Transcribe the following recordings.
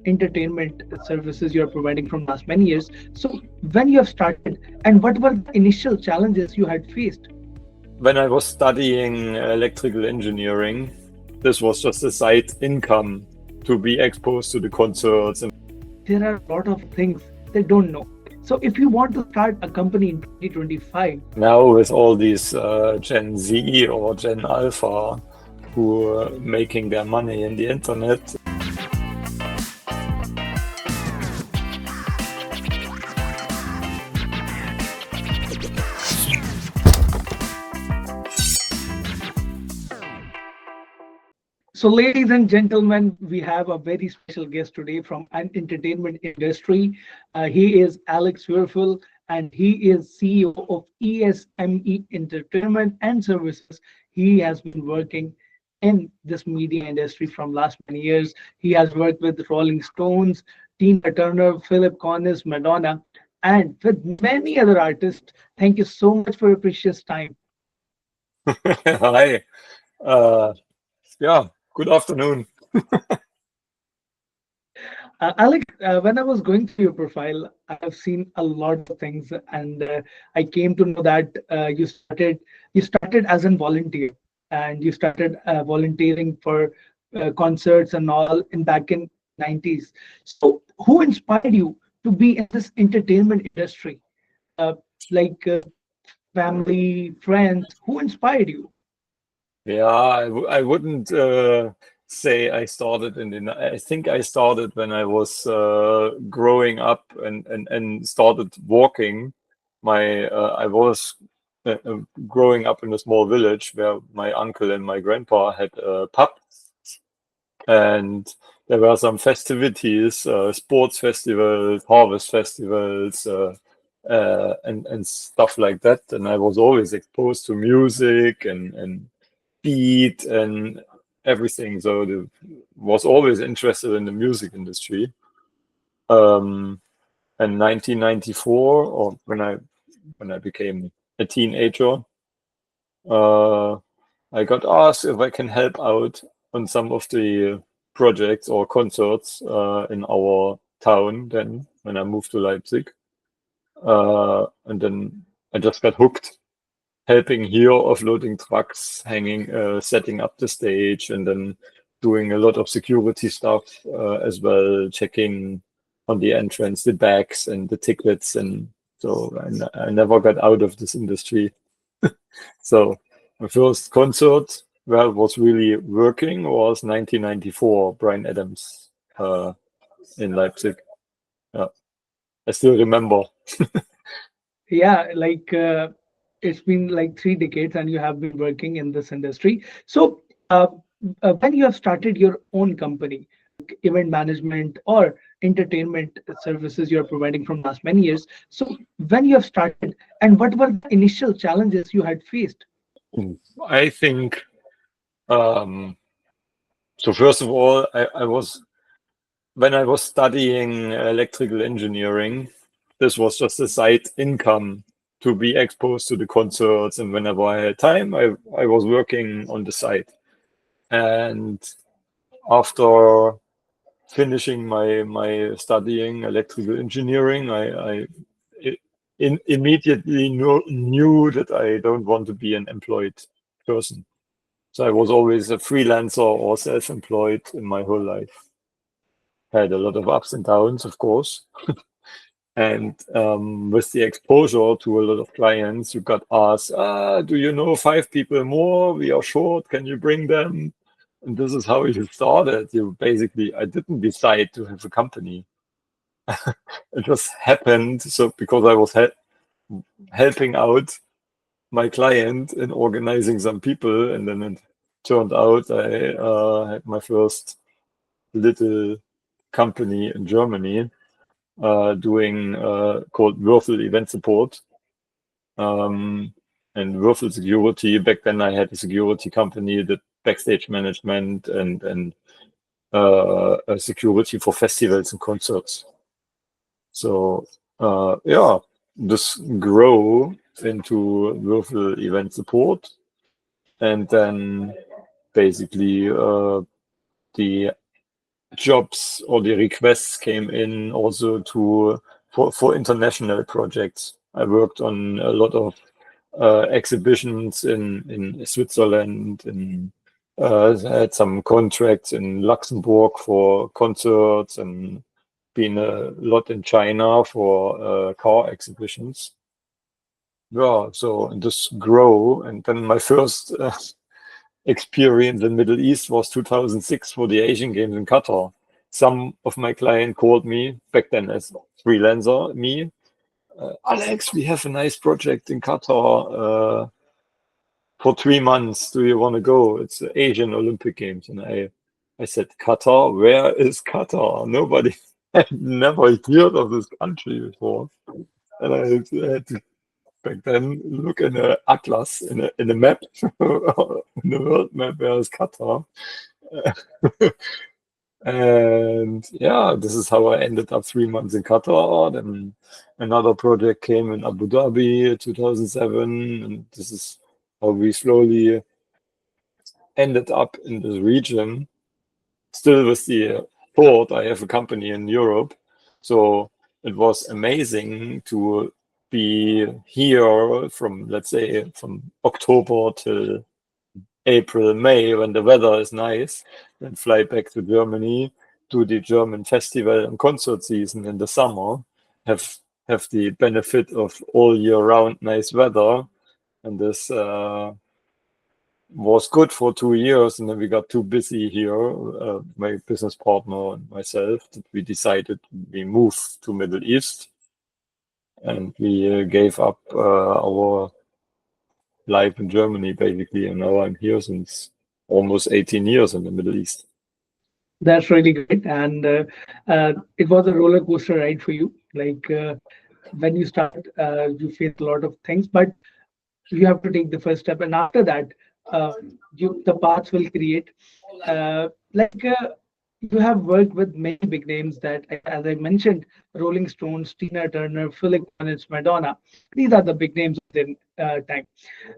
entertainment services you're providing from last many years. So when you have started, and what were the initial challenges you had faced? When I was studying electrical engineering, this was just a side income to be exposed to the concerts. And There are a lot of things they don't know. So if you want to start a company in 2025, now with all these Gen Z or Gen Alpha who are making their money in the internet. so, ladies and gentlemen, we have a very special guest today from an entertainment industry. He is Alex Wuerfel, and he is CEO of ESME Entertainment and Services. He has been working in this media industry from last many years. He has worked with Rolling Stones, Tina Turner, Philip Collins, Madonna, and with many other artists. Thank you so much for your precious time. Hi. Uh, yeah, good afternoon. Alex, when I was going through your profile, I have seen a lot of things, and I came to know that you started as a volunteer, and you started volunteering for concerts and all in back in 90s. So, who inspired you to be in this entertainment industry? Uh, like family, friends, who inspired you? Yeah, I wouldn't say I started I think I started when I was growing up and started walking. I was growing up in a small village where my uncle and my grandpa had a pub, and there were some festivities, sports festivals, harvest festivals, and stuff like that. And I was always exposed to music and beat and everything. So was always interested in the music industry. In 1994, or when I became a teenager, uh, I got asked if I can help out on some of the projects or concerts in our town. Then when I moved to Leipzig, and then I just got hooked, helping here, offloading trucks, setting up the stage, and then doing a lot of security stuff as well, checking on the entrance, the bags and the tickets. And so I never got out of this industry. So my first concert where I was really working was 1994, Brian Adams in Leipzig. Yeah, I still remember. Yeah, like it's been like 3 decades and you have been working in this industry. So when you have started your own company, event management or entertainment services you're providing from last many years, so when you have started, and what were the initial challenges you had faced? I think um, so. First of all, I was when I was studying electrical engineering, this was just a side income to be exposed to the concerts. And whenever I had time, I was working on the side. And after finishing my studying electrical engineering, I immediately knew that I don't want to be an employed person. So I was always a freelancer or self-employed in my whole life. Had a lot of ups and downs, of course. And with the exposure to a lot of clients, you got asked, do you know 5 people more? We are short. Can you bring them? And this is how you started. I didn't decide to have a company. It just happened. So because I was helping out my client in organizing some people, and then it turned out I had my first little company in Germany doing called Wuerfel Event Support. And Wuerfel Security. Back then, I had a security company that backstage management and security for festivals and concerts. So yeah, this grow into Wuerfel Event Support, and then basically the jobs or the requests came in also for international projects. I worked on a lot of exhibitions in Switzerland, I had some contracts in Luxembourg for concerts, and been a lot in China for car exhibitions. Yeah, so this grow, and then my first experience in Middle East was 2006 for the Asian Games in Qatar. Some of my client called me back then as freelancer, Alex, we have a nice project in Qatar for 3 months. Do you want to go? It's the Asian Olympic Games. And I said, Qatar? Where is Qatar? Nobody had never heard of this country before. And I had to back then look in a atlas, in a map, in the world map, where is Qatar? And yeah, this is how I ended up 3 months in Qatar. Then another project came in Abu Dhabi 2007, and this is how we slowly ended up in this region, still with the thought I have a company in Europe. So it was amazing to be here from, let's say, from October till April, May, when the weather is nice, then fly back to Germany, do the German festival and concert season in the summer, have the benefit of all year round nice weather. And this was good for 2 years, and then we got too busy here, my business partner and myself, that we decided we move to Middle East, and we gave up our life in Germany basically, and now I'm here since almost 18 years in the Middle East. That's really great. And it was a roller coaster ride for you. Like when you start, you face a lot of things, but you have to take the first step. And after that, the paths will create. Like you have worked with many big names that, as I mentioned, Rolling Stones, Tina Turner, Phil Collins, Madonna. These are the big names within time,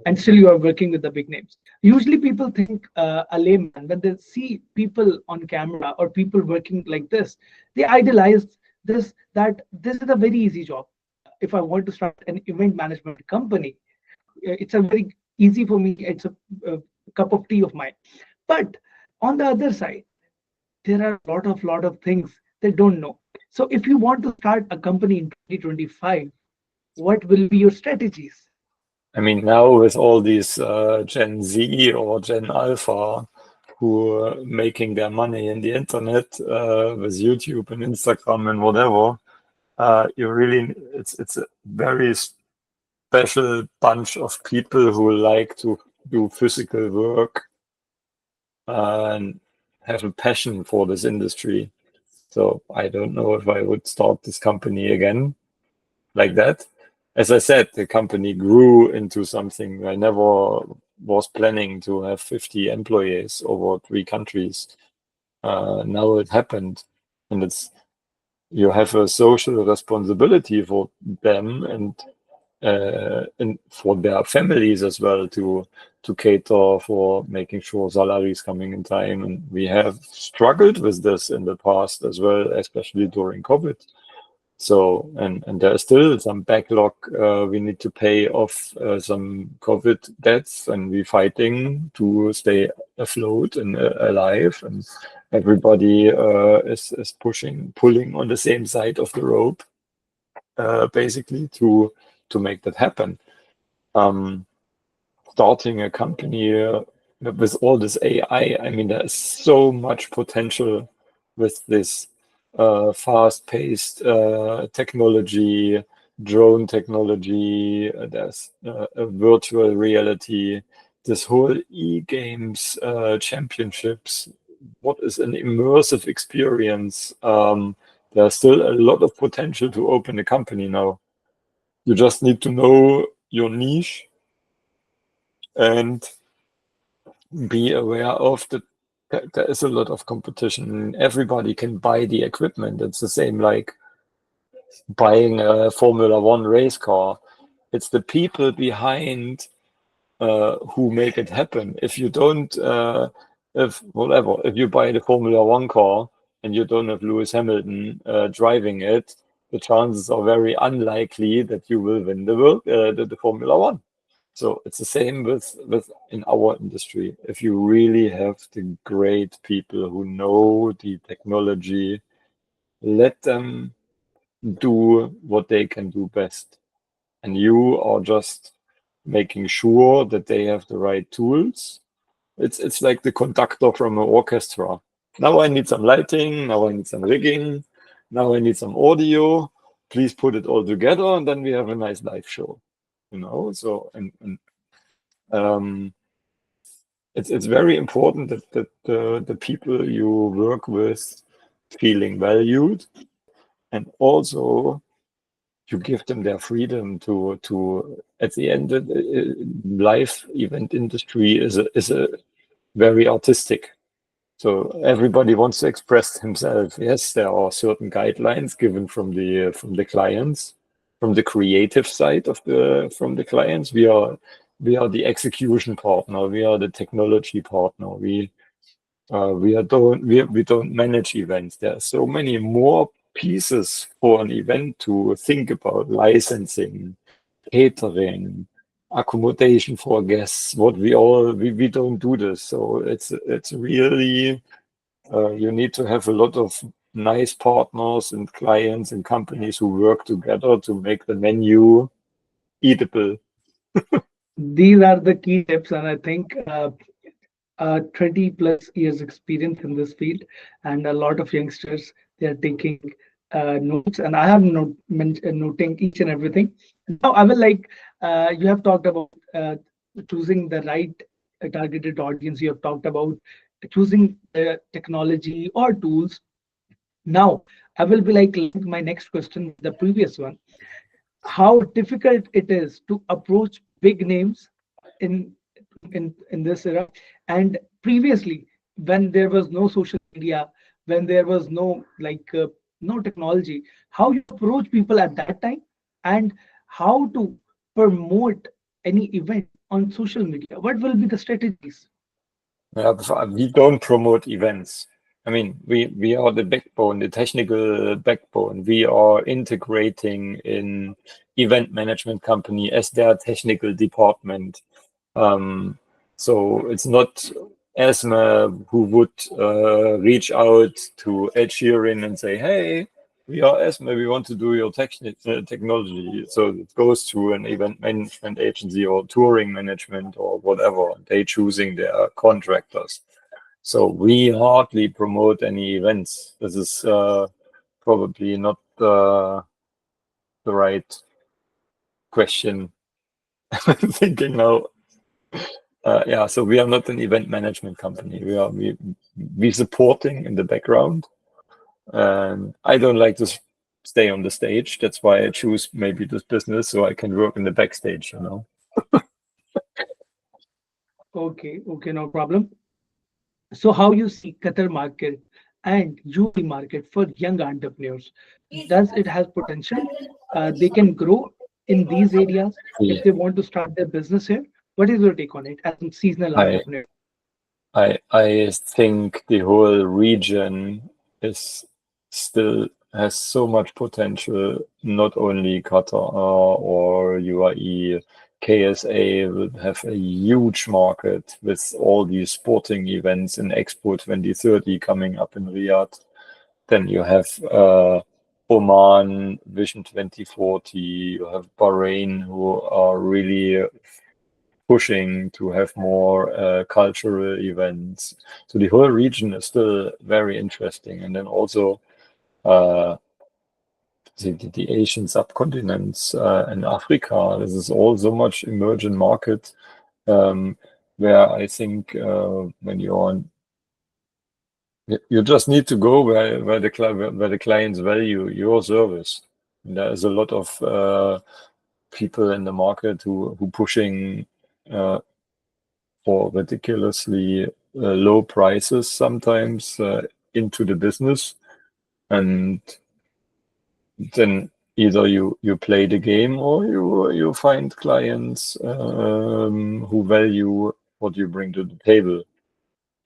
and still you are working with the big names. Usually, people think a layman when they see people on camera or people working like this, they idolize this. That this is a very easy job. If I want to start an event management company, it's a very easy for me. It's a cup of tea of mine. But on the other side, there are a lot of things they don't know. So if you want to start a company in 2025, what will be your strategies? I mean, now with all these Gen Z or Gen Alpha who are making their money in the internet with YouTube and Instagram and whatever, it's a very special bunch of people who like to do physical work and have a passion for this industry. So I don't know if I would start this company again like that. As I said, the company grew into something. I never was planning to have 50 employees over 3 countries. Now it happened, and you have a social responsibility for them and for their families as well, to cater for making sure salaries coming in time. And we have struggled with this in the past as well, especially during COVID. So, and there is still some backlog. We need to pay off some COVID debts, and we're fighting to stay afloat and alive. And everybody is pulling on the same side of the rope, basically, to make that happen. Starting a company with all this AI, I mean, there is so much potential with this fast-paced technology, drone technology. There's a virtual reality, this whole e-games championships. What is an immersive experience? There's still a lot of potential to open a company now. You just need to know your niche and be aware of that there is a lot of competition. Everybody can buy the equipment. It's the same like buying a Formula One race car. It's the people behind who make it happen. If you don't, if you buy the Formula One car and you don't have Lewis Hamilton driving it, the chances are very unlikely that you will win the Formula One. So it's the same with in our industry. If you really have the great people who know the technology, let them do what they can do best. And you are just making sure that they have the right tools. It's like the conductor from an orchestra. Now I need some lighting, now I need some rigging, now I need some audio. Please put it all together, and then we have a nice live show. So it's very important that the people you work with feeling valued, and also you give them their freedom to at the end live event industry is a very artistic. So everybody wants to express himself. Yes, there are certain guidelines given from the clients, from the creative side from the clients. We are the execution partner. We are the technology partner. We don't manage events. There are so many more pieces for an event to think about: licensing, catering, accommodation for guests. We don't do this. So it's really you need to have a lot of nice partners and clients and companies who work together to make the menu eatable. These are the key tips, and I think 30 plus years experience in this field, and a lot of youngsters, they are taking notes, and I have noting each and everything. Now I will like, you have talked about choosing the right targeted audience. You have talked about choosing technology or tools. Now I will be like my next question, the previous one: how difficult it is to approach big names in in this era, and previously, when there was no social media, when there was no like no technology, how you approach people at that time, and how to promote any event on social media, what will be the strategies? Yeah, we don't promote events. I mean, we are the backbone, the technical backbone. We are integrating in event management company as their technical department. So it's not ESMA who would reach out to Ed Sheeran and say, "Hey, we are ESMA. We want to do your technology." So it goes to an event management agency or touring management or whatever. They choosing their contractors. So we hardly promote any events. This is probably not the right question. I'm thinking now. Yeah, so we are not an event management company. We supporting in the background. And I don't like to stay on the stage. That's why I choose maybe this business so I can work in the backstage. Okay, no problem. So how you see Qatar market and UAE market for young entrepreneurs? Does it has potential? They can grow in these areas if they want to start their business here. What is your take on it as a seasonal I entrepreneur? I think the whole region is still has so much potential. Not only Qatar or UAE, KSA will have a huge market with all these sporting events in Expo 2030 coming up in Riyadh. Then you have Oman, Vision 2040. You have Bahrain, who are really pushing to have more cultural events. So the whole region is still very interesting. And then also uh, the Asian subcontinents and Africa. This is all so much emerging market um, where I think when you're on, you just need to go where the clients value your service. And there is a lot of people in the market who pushing for ridiculously low prices sometimes into the business, and then either you play the game or you find clients who value what you bring to the table.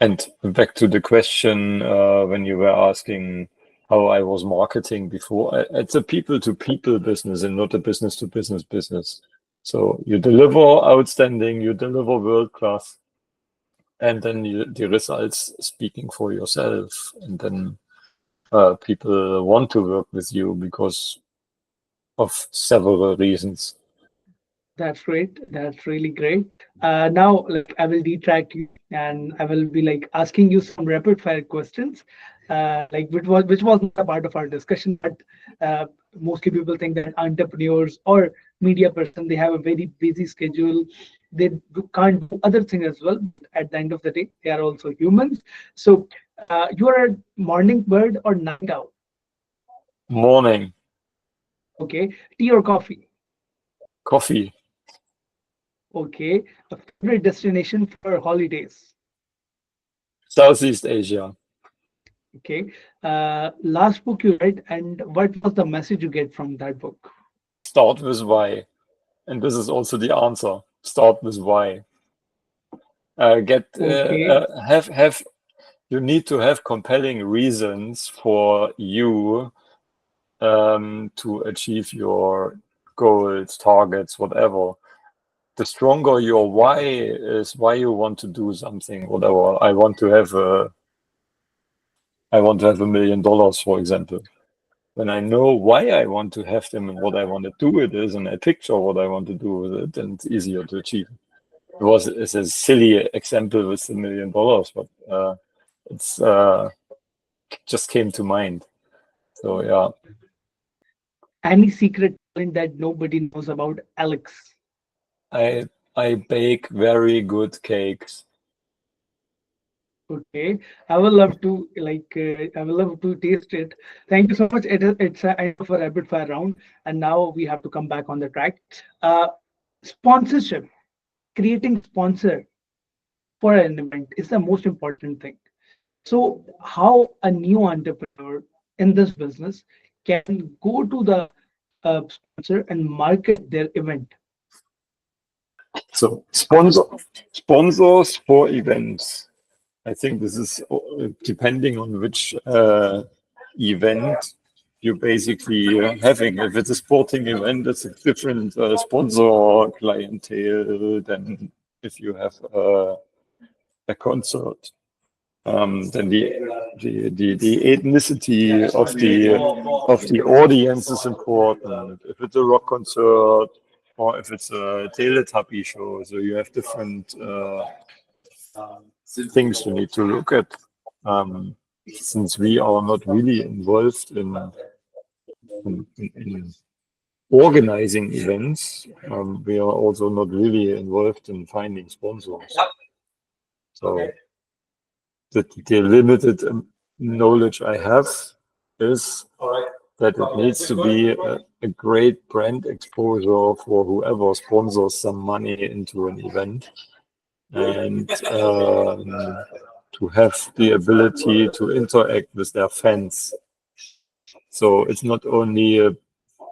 And back to the question when you were asking how I was marketing before, it's a people-to-people business and not a business-to-business business. So you deliver outstanding, you deliver world-class, and then the results speaking for yourself. And then people want to work with you because of several reasons. That's great. That's really great. Now, like, I will detract you, and I will be like asking you some rapid fire questions, like which was not a part of our discussion, but mostly people think that entrepreneurs or media person, they have a very busy schedule. They can't do other things as well. But at the end of the day, they are also humans. So, you are a morning bird or night owl? Morning, Okay, tea or coffee? coffee, Okay, a favorite destination for holidays? Southeast Asia. Okay. Last book you read, and what was the message you get from that book? Start with why. And this is also the answer. Start with why. Okay. Have you need to have compelling reasons for you to achieve your goals, targets, whatever. The stronger your why is, why you want to do something, whatever. I want to have $1 million, for example. When I know why I want to have them and what I want to do with it, and I picture what I want to do with it, then it's easier to achieve. It's a silly example with $1 million, but it's just came to mind. So yeah, Any secret talent that nobody knows about Alex? I I bake very good cakes. Okay. I will love to I will love to taste it. Thank you so much. It's a end of a rapid fire round, and now we have to come back on the track. Uh, Sponsorship, creating sponsor for an event is the most important thing. So, how a new entrepreneur in this business can go to the sponsor and market their event? So sponsors for events. I think this is depending on which event you basically having. If it's a sporting event, it's a different sponsor clientele than if you have a concert. Then the ethnicity of the audience is important. If it's a rock concert or if it's a Teletubby show, so you have different things you need to look at. Since we are not really involved in organizing events, we are also not really involved in finding sponsors. So the limited knowledge I have is that it needs to be a great brand exposure for whoever sponsors some money into an event, and to have the ability to interact with their fans. So it's not only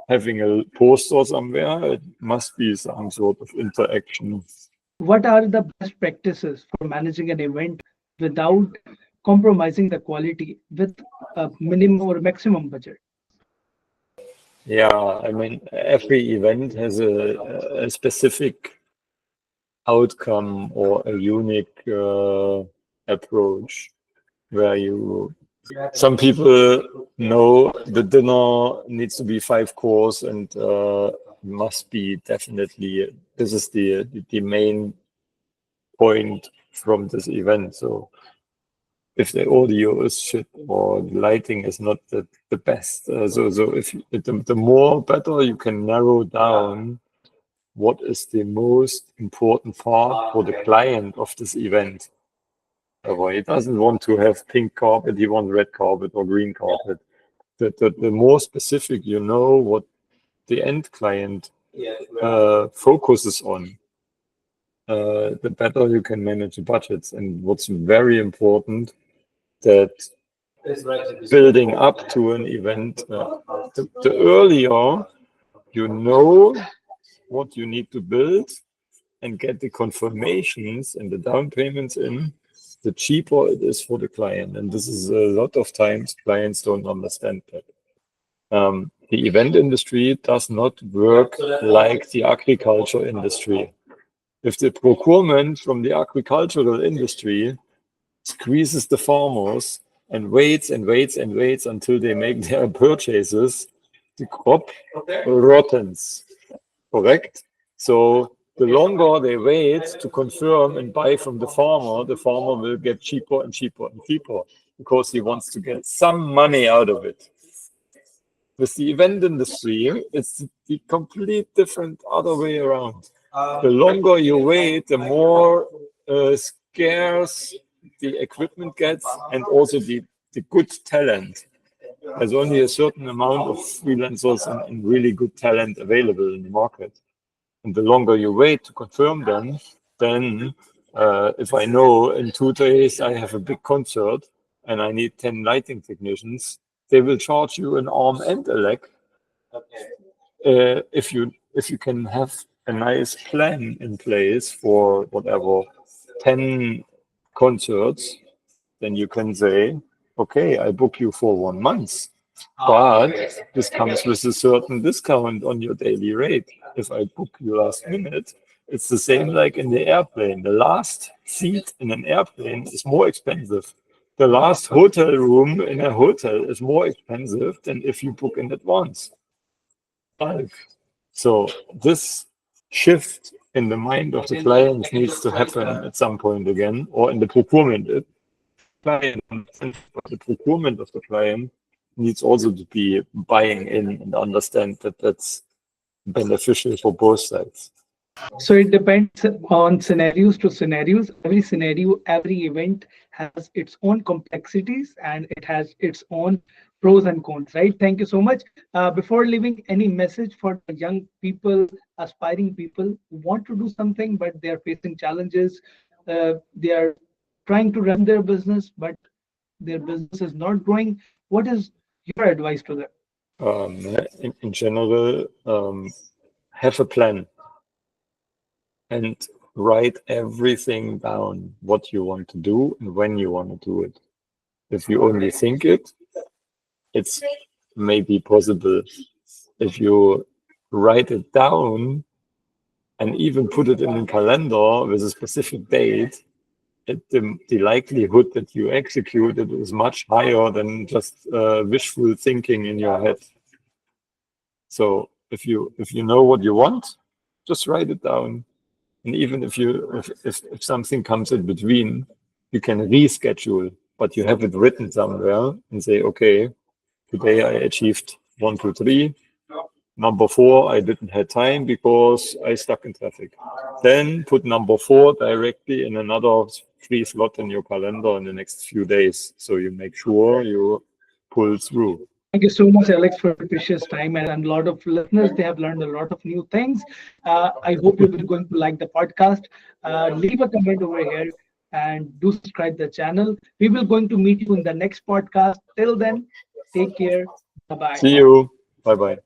having a poster somewhere, it must be some sort of interaction. What are the best practices for managing an event without compromising the quality with a minimum or maximum budget? Yeah, I mean, every event has a specific outcome or a unique approach where some people know the dinner needs to be 5 course and must be definitely, this is the main point from this event. So if the audio is shit or the lighting is not the best, so if the more better you can narrow down what is the most important part for the client of this event. He doesn't want to have pink carpet, he wants red carpet or green carpet. The more specific you know what the end client focuses on, the better you can manage the budgets. And what's very important, that building up to an event, the earlier you know what you need to build and get the confirmations and the down payments in, the cheaper it is for the client. And this is a lot of times clients don't understand that. The event industry does not work like the agriculture industry. If the procurement from the agricultural industry squeezes the farmers and waits and waits and waits until they make their purchases, the crop rottens, correct? So the longer they wait to confirm and buy from the farmer will get cheaper and cheaper and cheaper because he wants to get some money out of it. With the event industry, it's the complete different other way around. The longer you wait, the more scarce the equipment gets and also the good talent. There's only a certain amount of freelancers and really good talent available in the market. And the longer you wait to confirm them, then if I know in 2 days I have a big concert and I need 10 lighting technicians, they will charge you an arm and a leg. If you can have a nice plan in place for whatever 10 concerts, then you can say, okay, I book you for 1 month, but this comes with a certain discount on your daily rate. If I book you last minute, it's the same like in the airplane. The last seat in an airplane is more expensive. The last hotel room in a hotel is more expensive than if you book in advance. So this shift in the mind of the client needs to happen at some point again, or in the procurement. The procurement of the client needs also to be buying in and understand that that's beneficial for both sides. So it depends on scenarios to scenarios. Every scenario, every event has its own complexities and it has its own pros and cons, right? Thank you so much. Before leaving, any message for the young people, aspiring people who want to do something, but they are facing challenges. They are trying to run their business, but their business is not growing. What is your advice to them? In general, have a plan and write everything down, what you want to do and when you want to do it. If you only think it, it's maybe possible. If you write it down and even put it in a calendar with a specific date, the likelihood that you execute it is much higher than just wishful thinking in your head. So if you know what you want, just write it down. And even if something comes in between, you can reschedule, but you have it written somewhere and say, okay, today I achieved 1, 2, 3. Number 4, I didn't have time because I stuck in traffic. Then put number 4 directly in another free slot in your calendar in the next few days. So you make sure you pull through. Thank you so much, Alex, for your precious time. And a lot of listeners, they have learned a lot of new things. I hope you're going to like the podcast. Leave a comment over here and do subscribe the channel. We will going to meet you in the next podcast. Till then, take care. Bye-bye. See you. Bye-bye.